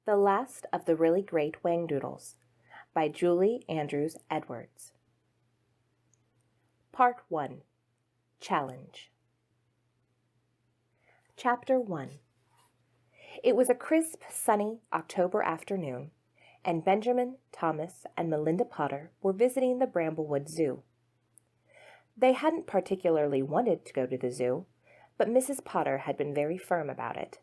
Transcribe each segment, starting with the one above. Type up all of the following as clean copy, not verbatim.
The Last of the Really Great Whangdoodles by Julie Andrews Edwards. Part 1. Challenge. Chapter 1. It was a crisp, sunny October afternoon, and Benjamin, Thomas, and Melinda Potter were visiting the Bramblewood Zoo. They hadn't particularly wanted to go to the zoo, but Mrs. Potter had been very firm about it.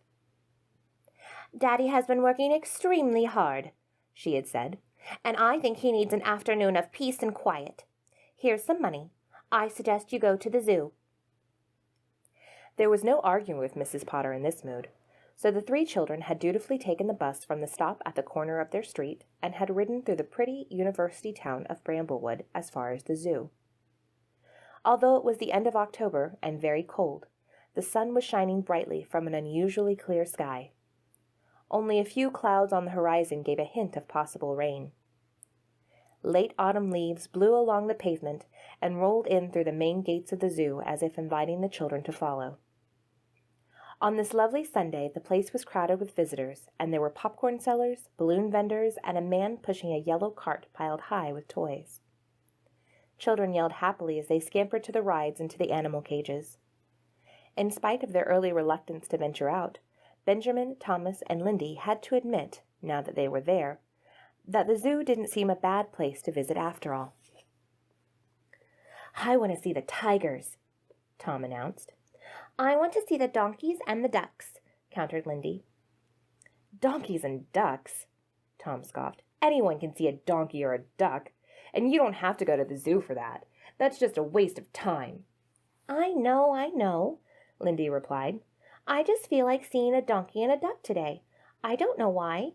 "Daddy has been working extremely hard," she had said, "and I think he needs an afternoon of peace and quiet. Here's some money. I suggest you go to the zoo." There was no arguing with Mrs. Potter in this mood, so the three children had dutifully taken the bus from the stop at the corner of their street and had ridden through the pretty university town of Bramblewood as far as the zoo. Although it was the end of October and very cold, the sun was shining brightly from an unusually clear sky. Only a few clouds on the horizon gave a hint of possible rain. Late autumn leaves blew along the pavement and rolled in through the main gates of the zoo as if inviting the children to follow. On this lovely Sunday, the place was crowded with visitors, and there were popcorn sellers, balloon vendors, and a man pushing a yellow cart piled high with toys. Children yelled happily as they scampered to the rides and to the animal cages. In spite of their early reluctance to venture out, Benjamin, Thomas, and Lindy had to admit, now that they were there, that the zoo didn't seem a bad place to visit after all. "I want to see the tigers," Tom announced. "I want to see the donkeys and the ducks," countered Lindy. "Donkeys and ducks?" Tom scoffed. "Anyone can see a donkey or a duck, and you don't have to go to the zoo for that. That's just a waste of time." I know," Lindy replied. "I just feel like seeing a donkey and a duck today. I don't know why."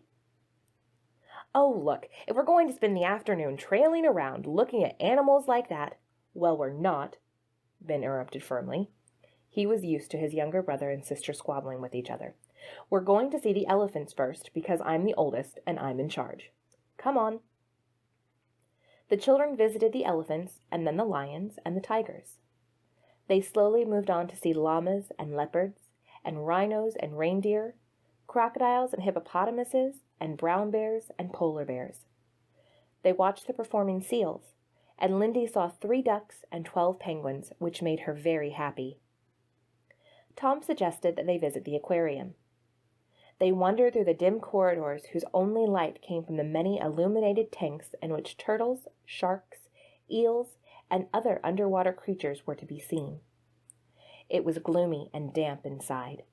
"Oh, look, if we're going to spend the afternoon trailing around looking at animals like that—" "Well, we're not," Ben interrupted firmly. He was used to his younger brother and sister squabbling with each other. "We're going to see the elephants first because I'm the oldest and I'm in charge. Come on." The children visited the elephants and then the lions and the tigers. They slowly moved on to see llamas and leopards, and rhinos and reindeer, crocodiles and hippopotamuses, and brown bears and polar bears. They watched the performing seals, and Lindy saw 3 ducks and 12 penguins, which made her very happy. Tom suggested that they visit the aquarium. They wandered through the dim corridors whose only light came from the many illuminated tanks in which turtles, sharks, eels, and other underwater creatures were to be seen. It was gloomy and damp inside.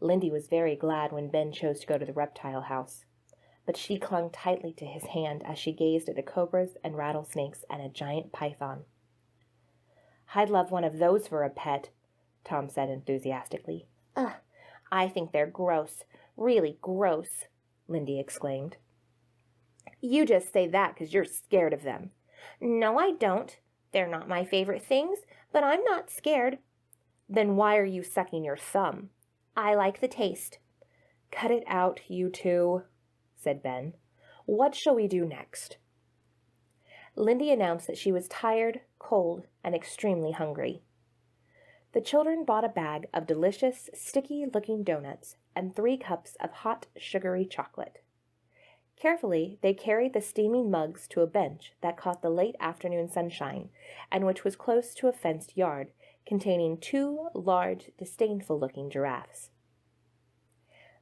Lindy was very glad when Ben chose to go to the reptile house, but she clung tightly to his hand as she gazed at the cobras and rattlesnakes and a giant python. "I'd love one of those for a pet," Tom said enthusiastically. "Ugh, I think they're gross, really gross," Lindy exclaimed. "You just say that 'cause you're scared of them." "No, I don't. They're not my favorite things, but I'm not scared." "Then why are you sucking your thumb?" "I like the taste." "Cut it out, you two," said Ben. "What shall we do next?" Lindy announced that she was tired, cold, and extremely hungry. The children bought a bag of delicious, sticky-looking donuts and 3 cups of hot, sugary chocolate. Carefully, they carried the steaming mugs to a bench that caught the late afternoon sunshine and which was close to a fenced yard containing 2 large, disdainful-looking giraffes.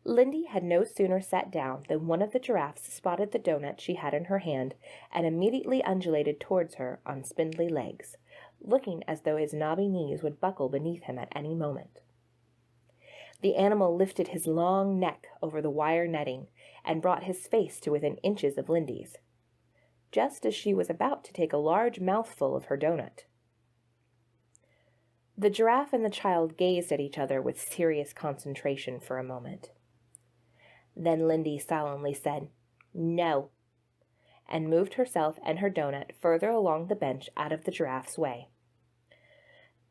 Lindy had no sooner sat down than one of the giraffes spotted the donut she had in her hand and immediately undulated towards her on spindly legs, looking as though his knobby knees would buckle beneath him at any moment. The animal lifted his long neck over the wire netting and brought his face to within inches of Lindy's, just as she was about to take a large mouthful of her donut. The giraffe and the child gazed at each other with serious concentration for a moment. Then Lindy solemnly said, "No," and moved herself and her donut further along the bench out of the giraffe's way.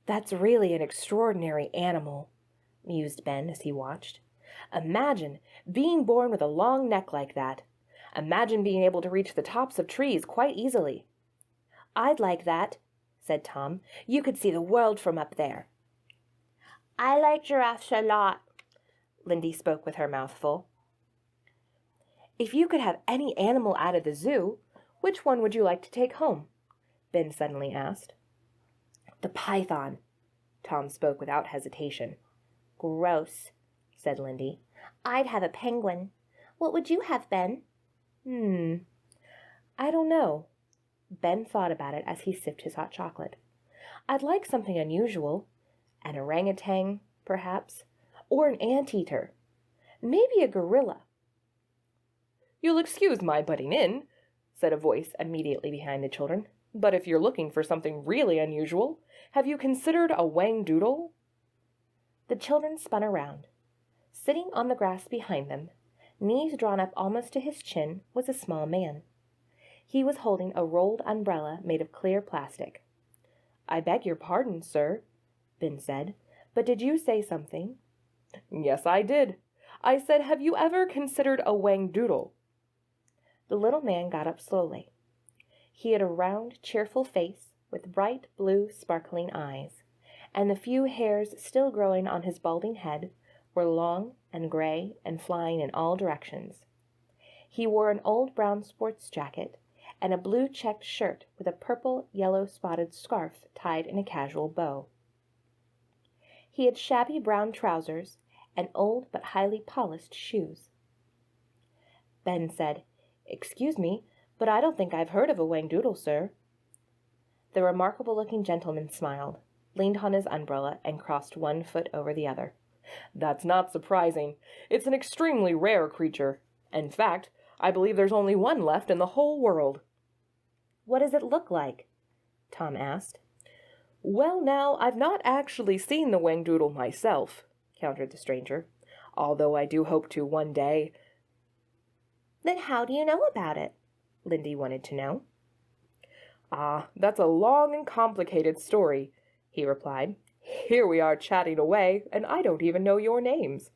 "That's really an extraordinary animal," mused Ben as he watched. "Imagine being born with a long neck like that. Imagine being able to reach the tops of trees quite easily." "I'd like that," said Tom. "You could see the world from up there." "I like giraffes a lot," Lindy spoke with her mouth full. If you could have any animal out of the zoo, which one would you like to take home? Ben suddenly asked. The python. Tom spoke without hesitation. Gross, said Lindy. I'd have a penguin. What would you have, Ben? I don't know. Ben thought about it as he sipped his hot chocolate. I'd like something unusual. An orangutan, perhaps, or an anteater. Maybe a gorilla. You'll excuse my butting in, said a voice immediately behind the children, but if you're looking for something really unusual, have you considered a Whangdoodle? The children spun around. Sitting on the grass behind them, knees drawn up almost to his chin, was a small man. He was holding a rolled umbrella made of clear plastic. I beg your pardon, sir, Ben said, but did you say something? Yes, I did. I said, have you ever considered a Whangdoodle? The little man got up slowly. He had a round, cheerful face with bright blue, sparkling eyes, and the few hairs still growing on his balding head were long and gray and flying in all directions. He wore an old brown sports jacket and a blue checked shirt with a purple-yellow spotted scarf tied in a casual bow. He had shabby brown trousers and old but highly polished shoes. Ben said, Excuse me, but I don't think I've heard of a Whangdoodle, sir. The remarkable-looking gentleman smiled, leaned on his umbrella, and crossed one foot over the other. That's not surprising. It's an extremely rare creature. In fact, I believe there's only one left in the whole world. What does it look like? Tom asked. Well, now, I've not actually seen the Whangdoodle myself, countered the stranger, although I do hope to one day. Then how do you know about it? Lindy wanted to know. Ah, that's a long and complicated story, he replied. Here we are chatting away, and I don't even know your names.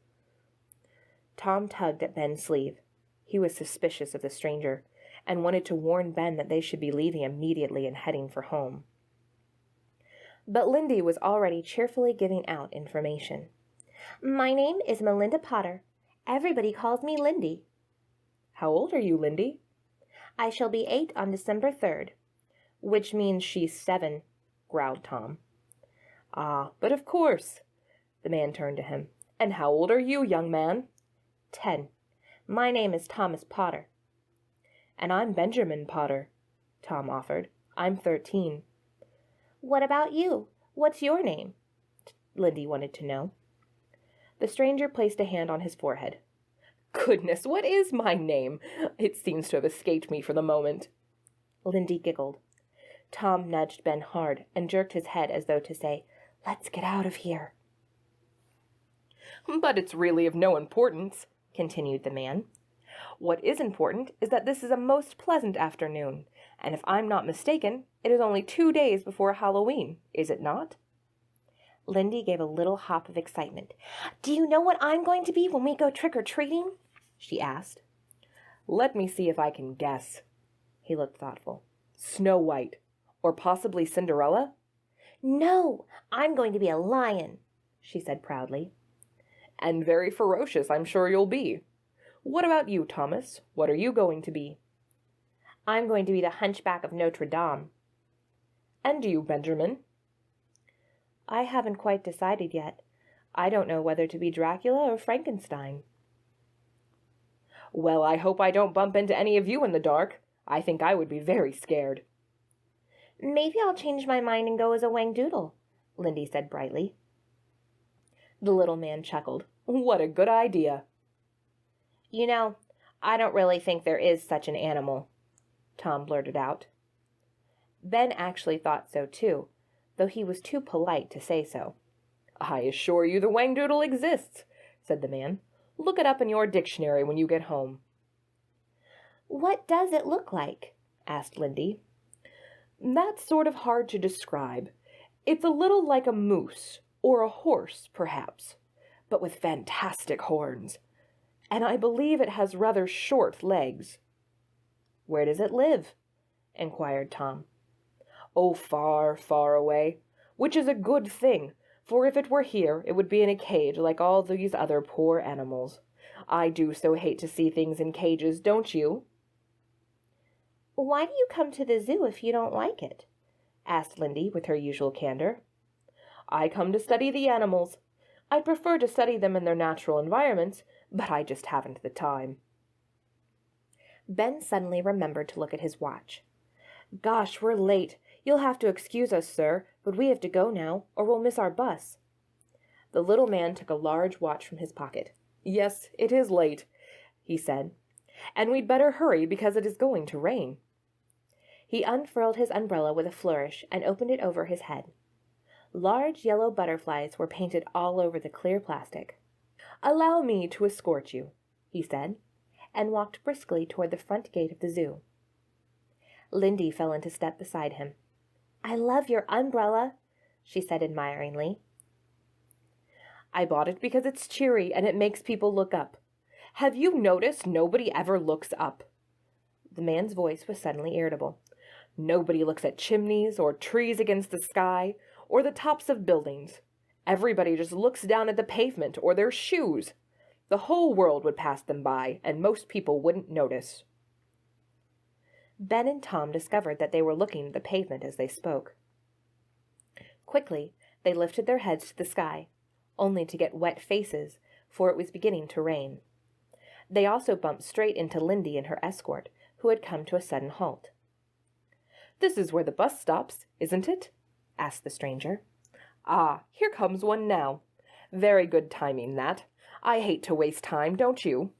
Tom tugged at Ben's sleeve. He was suspicious of the stranger, and wanted to warn Ben that they should be leaving immediately and heading for home. But Lindy was already cheerfully giving out information. My name is Melinda Potter. Everybody calls me Lindy. How old are you, Lindy? I shall be 8 on December 3rd. Which means she's 7, growled Tom. Ah, but of course. The man turned to him. And how old are you, young man? 10. My name is Thomas Potter. And I'm Benjamin Potter, Tom offered. I'm 13. What about you? What's your name? Lindy wanted to know. The stranger placed a hand on his forehead. Goodness, what is my name? It seems to have escaped me for the moment. Lindy giggled. Tom nudged Ben hard and jerked his head as though to say, Let's get out of here. But it's really of no importance, continued the man. What is important is that this is a most pleasant afternoon, and if I'm not mistaken, it is only 2 days before Halloween, is it not? Lindy gave a little hop of excitement. Do you know what I'm going to be when we go trick-or-treating? She asked. Let me see if I can guess. He looked thoughtful. Snow White, or possibly Cinderella? No, I'm going to be a lion, she said proudly. And very ferocious, I'm sure you'll be. What about you, Thomas? What are you going to be? I'm going to be the Hunchback of Notre Dame. And you, Benjamin? I haven't quite decided yet. I don't know whether to be Dracula or Frankenstein. Well, I hope I don't bump into any of you in the dark. I think I would be very scared. Maybe I'll change my mind and go as a Whangdoodle, Lindy said brightly. The little man chuckled. What a good idea. You know, I don't really think there is such an animal, Tom blurted out. Ben actually thought so too, though he was too polite to say so. I assure you the Whangdoodle exists, said the man. Look it up in your dictionary when you get home. What does it look like? Asked Lindy. That's sort of hard to describe. It's a little like a moose, or a horse, perhaps, but with fantastic horns. And I believe it has rather short legs. Where does it live? Inquired Tom. Oh, far, far away, which is a good thing, for if it were here, it would be in a cage like all these other poor animals. I do so hate to see things in cages, don't you?" "Why do you come to the zoo if you don't like it?" asked Lindy with her usual candor. "I come to study the animals. I'd prefer to study them in their natural environments, but I just haven't the time." Ben suddenly remembered to look at his watch. "Gosh, we're late. You'll have to excuse us, sir, but we have to go now, or we'll miss our bus." The little man took a large watch from his pocket. "Yes, it is late," he said, "and we'd better hurry because it is going to rain." He unfurled his umbrella with a flourish and opened it over his head. Large yellow butterflies were painted all over the clear plastic. "Allow me to escort you," he said, and walked briskly toward the front gate of the zoo. Lindy fell into step beside him. "I love your umbrella," she said admiringly. "I bought it because it's cheery and it makes people look up. Have you noticed nobody ever looks up?" The man's voice was suddenly irritable. "Nobody looks at chimneys or trees against the sky or the tops of buildings. Everybody just looks down at the pavement or their shoes. The whole world would pass them by, and most people wouldn't notice." Ben and Tom discovered that they were looking at the pavement as they spoke. Quickly, they lifted their heads to the sky, only to get wet faces, for it was beginning to rain. They also bumped straight into Lindy and her escort, who had come to a sudden halt. "This is where the bus stops, isn't it?" asked the stranger. "Ah, here comes one now. Very good timing, that. I hate to waste time, don't you?"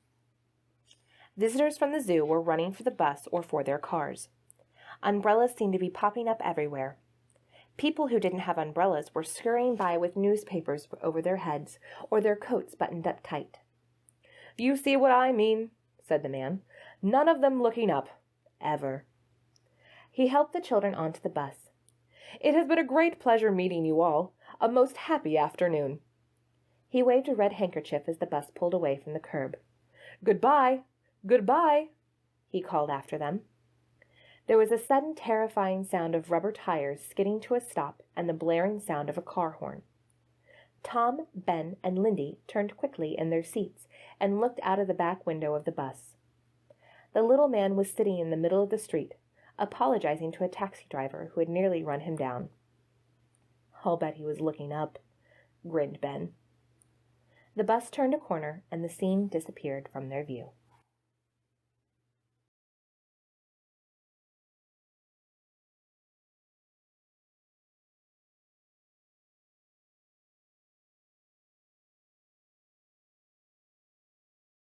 Visitors from the zoo were running for the bus or for their cars. Umbrellas seemed to be popping up everywhere. People who didn't have umbrellas were scurrying by with newspapers over their heads or their coats buttoned up tight. "You see what I mean," said the man. "None of them looking up. Ever." He helped the children onto the bus. "It has been a great pleasure meeting you all. A most happy afternoon." He waved a red handkerchief as the bus pulled away from the curb. "Goodbye! Goodbye!" he called after them. There was a sudden terrifying sound of rubber tires skidding to a stop and the blaring sound of a car horn. Tom, Ben, and Lindy turned quickly in their seats and looked out of the back window of the bus. The little man was sitting in the middle of the street, apologizing to a taxi driver who had nearly run him down. "I'll bet he was looking up," grinned Ben. The bus turned a corner and the scene disappeared from their view.